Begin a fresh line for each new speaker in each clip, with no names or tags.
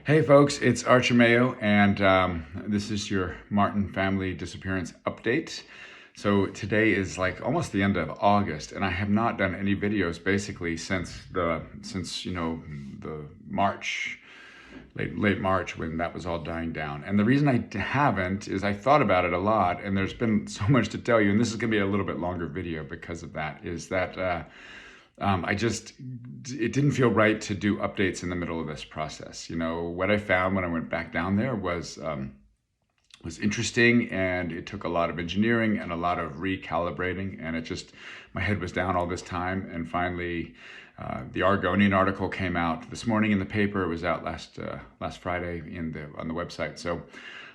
Hey folks, it's Archer Mayo, and this is your Martin family disappearance update. So today is like almost the end of August, and I have not done any videos basically since the March, late March, when that was all dying down. And the reason I haven't is I thought about it a lot, and there's been so much to tell you, and this is going to be a little bit longer video because of that. Is that it didn't feel right to do updates in the middle of this process. You know, what I found when I went back down there was interesting, and it took a lot of engineering and a lot of recalibrating, and my head was down all this time, and finally the Argonian article came out this morning in the paper. It was out last Friday on the website. So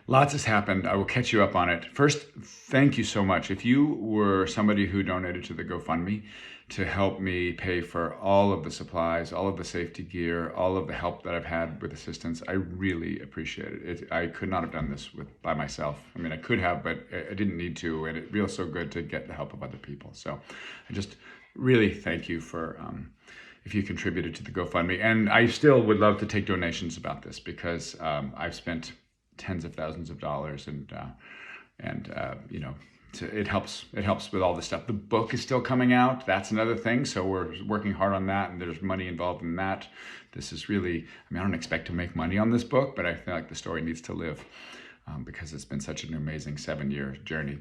lots has happened. I will catch you up on it. First, thank you so much. If you were somebody who donated to the GoFundMe to help me pay for all of the supplies, all of the safety gear, all of the help that I've had with assistance, I really appreciate it. I could not have done this by myself. I mean, I could have, but I didn't need to, and it feels so good to get the help of other people. So I just really thank you for if you contributed to the GoFundMe. And I still would love to take donations about this, because I've spent tens of thousands of dollars, and you know, it helps with all this stuff. The book is still coming out. That's another thing. So we're working hard on that, and there's money involved in that. This is really, I mean, I don't expect to make money on this book, but I feel like the story needs to live because it's been such an amazing 7-year journey.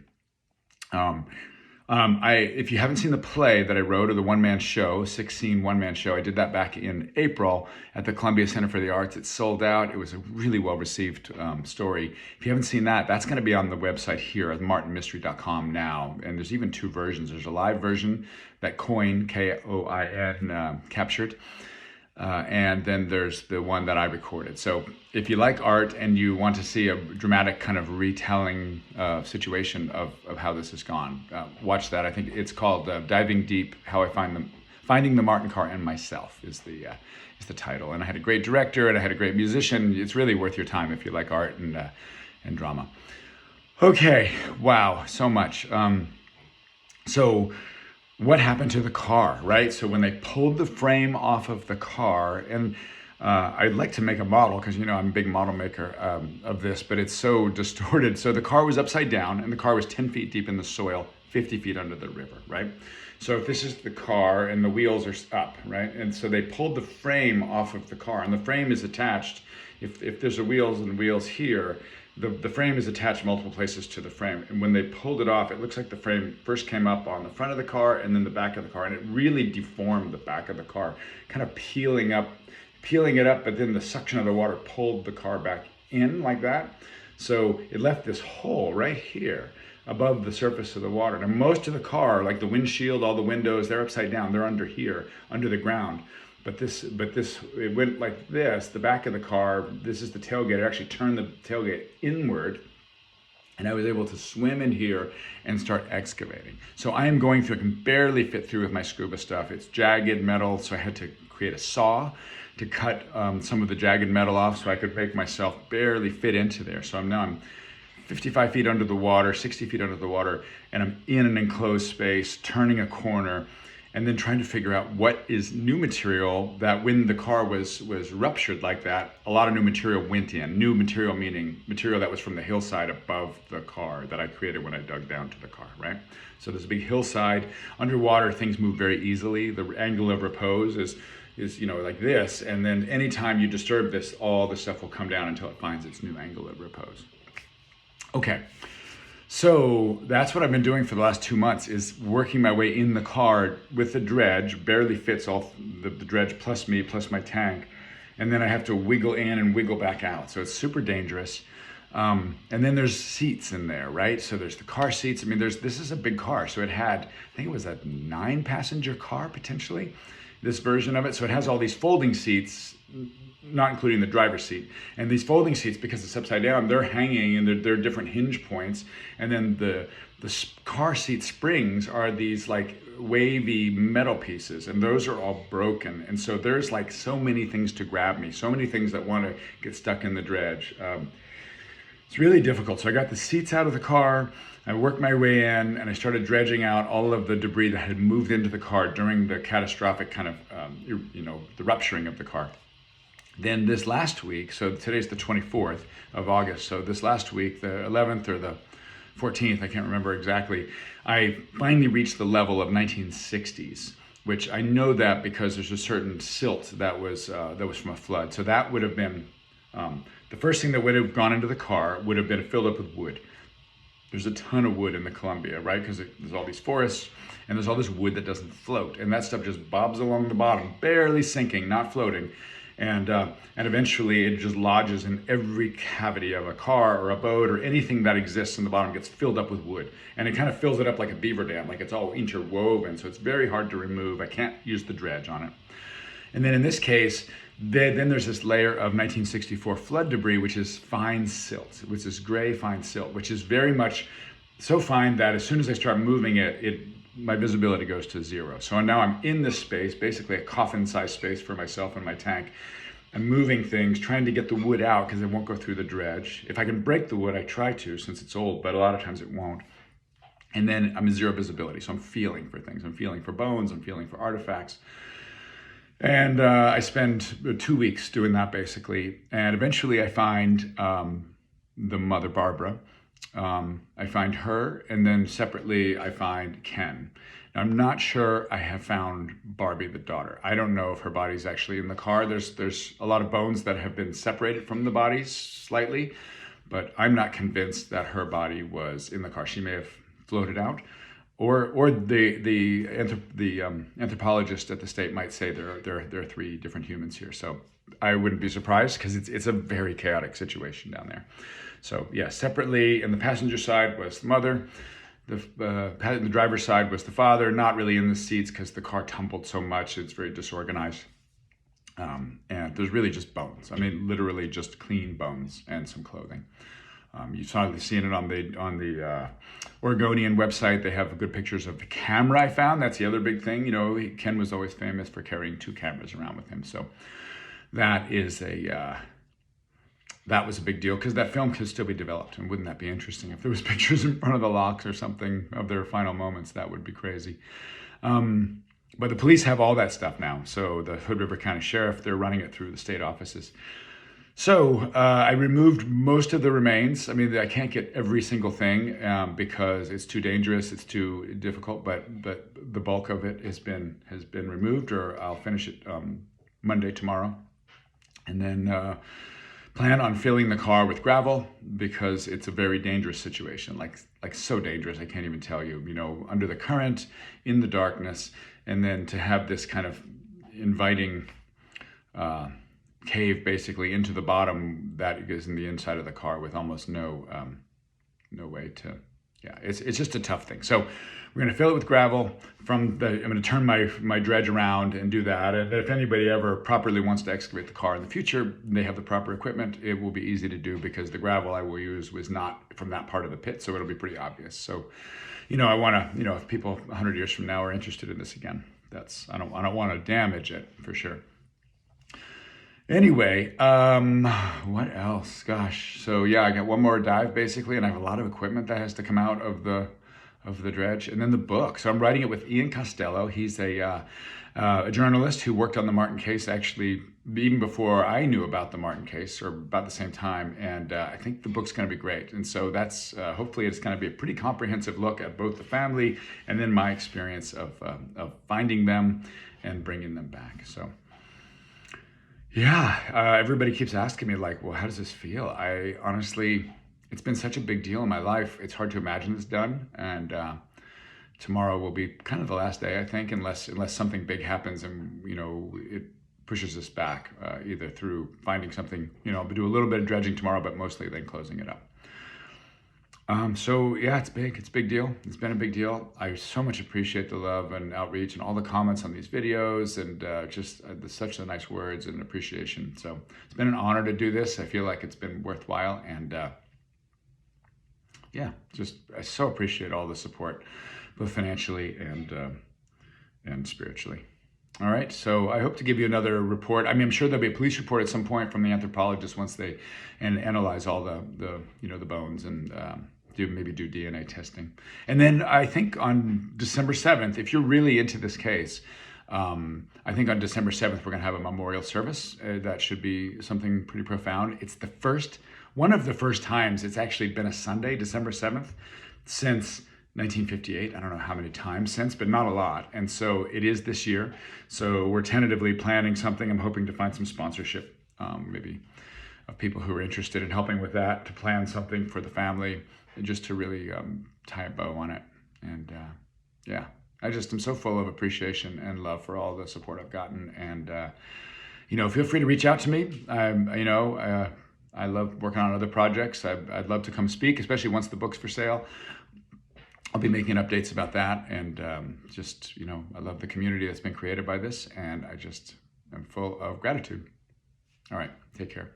If you haven't seen the play that I wrote, or the one-man show, 6-scene one-man show, I did that back in April at the Columbia Center for the Arts. It sold out. It was a really well-received story. If you haven't seen that, that's going to be on the website here at martinmystery.com now. And there's even 2 versions. There's a live version that Coin, K-O-I-N, captured. And then there's the one that I recorded. So if you like art and you want to see a dramatic kind of retelling situation of how this has gone, watch that. I think it's called Diving Deep: How I Finding the Martin Car and Myself is the title. And I had a great director, and I had a great musician. It's really worth your time if you like art and drama. Okay, wow, so much. So what happened to the car, right? So when they pulled the frame off of the car, and I'd like to make a model, because, you know, I'm a big model maker of this, but it's so distorted. So the car was upside down, and the car was 10 feet deep in the soil, 50 feet under the river, right? So if this is the car, and the wheels are up, right? And so they pulled the frame off of the car, and the frame is attached. If there's wheels here, the frame is attached multiple places to the frame. And when they pulled it off, it looks like the frame first came up on the front of the car and then the back of the car. And it really deformed the back of the car, kind of peeling it up, but then the suction of the water pulled the car back in like that. So it left this hole right here above the surface of the water. Now most of the car, like the windshield, all the windows, they're upside down. They're under here, under the ground. But it went like this, the back of the car, this is the tailgate. I actually turned the tailgate inward, and I was able to swim in here and start excavating. So I am going through, I can barely fit through with my scuba stuff. It's jagged metal, so I had to create a saw to cut some of the jagged metal off so I could make myself barely fit into there. So I'm 55 feet under the water, 60 feet under the water, and I'm in an enclosed space, turning a corner, and then trying to figure out what is new material that when the car was ruptured like that, a lot of new material went in. New material meaning material that was from the hillside above the car that I created when I dug down to the car, right? So there's a big hillside. Underwater, things move very easily. The angle of repose is you know, like this, and then anytime you disturb this, all the stuff will come down until it finds its new angle of repose. Okay. So that's what I've been doing for the last 2 months, is working my way in the car with the dredge. Barely fits all the dredge plus me, plus my tank. And then I have to wiggle in and wiggle back out. So it's super dangerous. And then there's seats in there, right? So there's the car seats. I mean, this is a big car. So it had, I think it was a 9-passenger car potentially, this version of it. So it has all these folding seats, not including the driver's seat. And these folding seats, because it's upside down, they're hanging, and they're different hinge points. And then the car seat springs are these like wavy metal pieces, and those are all broken. And so there's like so many things to grab me, so many things that want to get stuck in the dredge. It's really difficult. So I got the seats out of the car, I worked my way in, and I started dredging out all of the debris that had moved into the car during the catastrophic kind of, the rupturing of the car. Then this last week, so today's the 24th of August, so this last week, the 11th or the 14th, I can't remember exactly, I finally reached the level of 1960s, which I know that because there's a certain silt that was from a flood. So that would have been, the first thing that would have gone into the car would have been filled up with wood. There's a ton of wood in the Columbia, right? Because there's all these forests and there's all this wood that doesn't float. And that stuff just bobs along the bottom, barely sinking, not floating. And eventually it just lodges in every cavity of a car or a boat or anything that exists in the bottom gets filled up with wood. And it kind of fills it up like a beaver dam, like it's all interwoven. So it's very hard to remove. I can't use the dredge on it. And then in this case, then there's this layer of 1964 flood debris, which is fine silt, which is gray fine silt, which is very much so fine that as soon as I start moving it, my visibility goes to zero. So now I'm in this space, basically a coffin-sized space for myself and my tank. I'm moving things, trying to get the wood out because it won't go through the dredge. If I can break the wood, I try to since it's old, but a lot of times it won't. And then I'm in zero visibility, so I'm feeling for things. I'm feeling for bones, I'm feeling for artifacts. And I spend 2 weeks doing that basically. And eventually I find the mother, Barbara. I find her, and then separately I find Ken. Now, I'm not sure I have found Barbie, the daughter. I don't know if her body's actually in the car. There's a lot of bones that have been separated from the bodies slightly, but I'm not convinced that her body was in the car. She may have floated out. Or the anthropologist at the state might say there are 3 different humans here. So I wouldn't be surprised because it's a very chaotic situation down there. So yeah, separately, in the passenger side was the mother. The driver's side was the father, not really in the seats because the car tumbled so much. It's very disorganized. And there's really just bones. I mean, literally just clean bones and some clothing. You've probably seen it on the Oregonian website. They have good pictures of the camera I found. That's the other big thing. You know, Ken was always famous for carrying 2 cameras around with him. So that is that was a big deal because that film could still be developed. And wouldn't that be interesting if there was pictures in front of the locks or something of their final moments? That would be crazy. But the police have all that stuff now. So the Hood River County Sheriff, they're running it through the state offices. So I removed most of the remains. I mean, I can't get every single thing because it's too dangerous, it's too difficult. But the bulk of it has been removed, or I'll finish it Monday, tomorrow, and then plan on filling the car with gravel because it's a very dangerous situation. Like so dangerous, I can't even tell you. You know, under the current, in the darkness, and then to have this kind of inviting cave basically into the bottom that is in the inside of the car with almost no way to, yeah, it's just a tough thing. So we're going to fill it with gravel. I'm going to turn my dredge around and do that. And if anybody ever properly wants to excavate the car in the future, they have the proper equipment, it will be easy to do because the gravel I will use was not from that part of the pit, so it'll be pretty obvious. So, you know, I want to, you know, if people 100 years from now are interested in this again, I don't want to damage it for sure. Anyway, what else? Gosh, so yeah, I got one more dive basically, and I have a lot of equipment that has to come out of the dredge, and then the book. So I'm writing it with Ian Costello. He's a journalist who worked on the Martin case actually even before I knew about the Martin case, or about the same time. And I think the book's going to be great. And so that's hopefully it's going to be a pretty comprehensive look at both the family and then my experience of finding them and bringing them back. So. Yeah, everybody keeps asking me like, well, how does this feel? I honestly, it's been such a big deal in my life. It's hard to imagine this done. And tomorrow will be kind of the last day, I think, unless something big happens and, you know, it pushes us back, either through finding something, you know, I'll do a little bit of dredging tomorrow, but mostly then closing it up. So yeah, it's a big deal. It's been a big deal. I so much appreciate the love and outreach and all the comments on these videos, and just such the nice words and appreciation. So it's been an honor to do this. I feel like it's been worthwhile, and yeah, I so appreciate all the support, both financially and spiritually. All right, so I hope to give you another report. I mean, I'm sure there'll be a police report at some point from the anthropologist once they analyze all the you know, the bones and maybe do DNA testing. And then I think on December 7th, if you're really into this case, I think on December 7th, we're going to have a memorial service. That should be something pretty profound. It's one of the first times it's actually been a Sunday, December 7th, since 1958. I don't know how many times since, but not a lot. And so it is this year. So we're tentatively planning something. I'm hoping to find some sponsorship, maybe of people who are interested in helping with that, to plan something for the family, and just to really tie a bow on it. And yeah, I just am so full of appreciation and love for all the support I've gotten. And feel free to reach out to me. I love working on other projects. I'd love to come speak, especially once the book's for sale. I'll be making updates about that. And I love the community that's been created by this, and I just am full of gratitude. All right, take care.